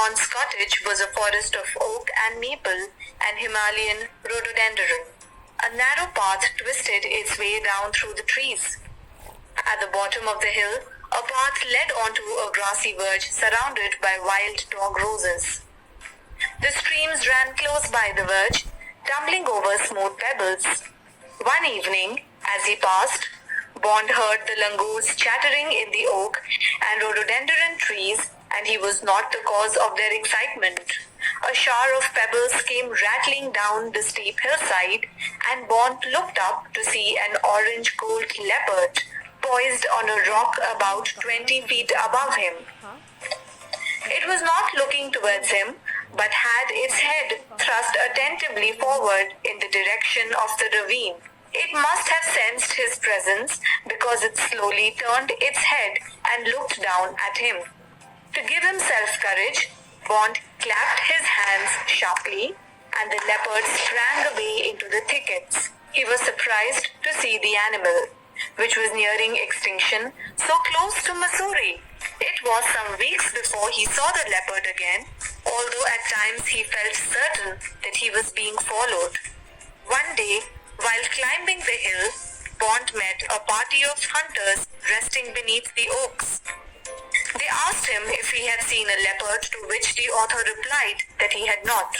Bond's cottage was a forest of oak and maple and Himalayan rhododendron. A narrow path twisted its way down through the trees. At the bottom of the hill, a path led onto a grassy verge surrounded by wild dog roses. The streams ran close by the verge, tumbling over smooth pebbles. One evening, as he passed, Bond heard the langurs chattering in the oak and rhododendron trees, and he was not the cause of their excitement. A shower of pebbles came rattling down the steep hillside, and Bond looked up to see an orange-gold leopard poised on a rock about 20 feet above him. It was not looking towards him, but had its head thrust attentively forward in the direction of the ravine. It must have sensed his presence because it slowly turned its head and looked down at him. To give himself courage, Bond clapped his hands sharply, and the leopard sprang away into the thickets. He was surprised to see the animal, which was nearing extinction, so close to Mussoorie. It was some weeks before he saw the leopard again, although at times he felt certain that he was being followed. One day, while climbing the hill, Bond met a party of hunters resting beneath the oaks. They asked him if he had seen a leopard, to which the author replied that he had not.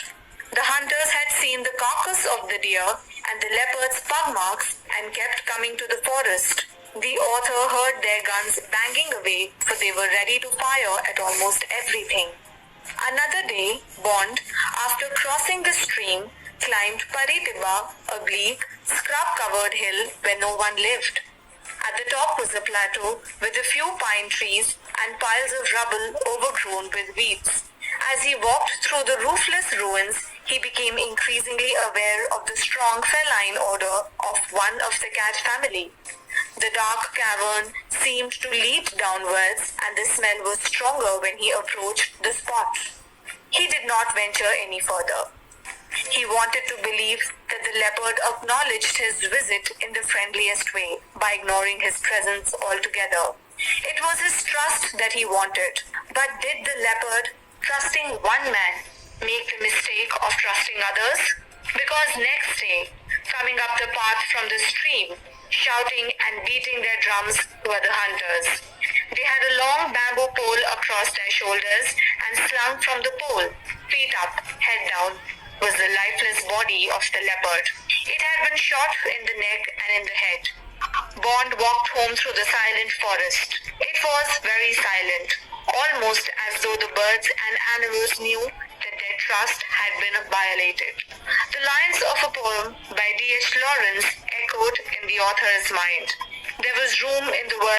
The hunters had seen the carcass of the deer and the leopard's pug marks and kept coming to the forest. The author heard their guns banging away, for they were ready to fire at almost everything. Another day, Bond, after crossing the stream, climbed Paritibba, a bleak, scrub-covered hill where no one lived. At the top was a plateau with a few pine trees and piles of rubble overgrown with weeds. As he walked through the roofless ruins, he became increasingly aware of the strong feline odor of one of the cat family. The dark cavern seemed to lead downwards, and the smell was stronger when he approached the spot. He did not venture any further. He wanted to believe that the leopard acknowledged his visit in the friendliest way by ignoring his presence altogether. It was his trust that he wanted, but did the leopard, trusting one man, make the mistake of trusting others? Because next day, coming up the path from the stream, shouting and beating their drums were the hunters. They had a long bamboo pole across their shoulders, and slung from the pole, feet up, head down, was the lifeless body of the leopard. It had been shot in the neck and in the head. Bond walked home through the silent forest. It was very silent, almost as though the birds and animals knew that their trust had been violated. The lines of a poem by D.H. Lawrence echoed in the author's mind. There was room in the world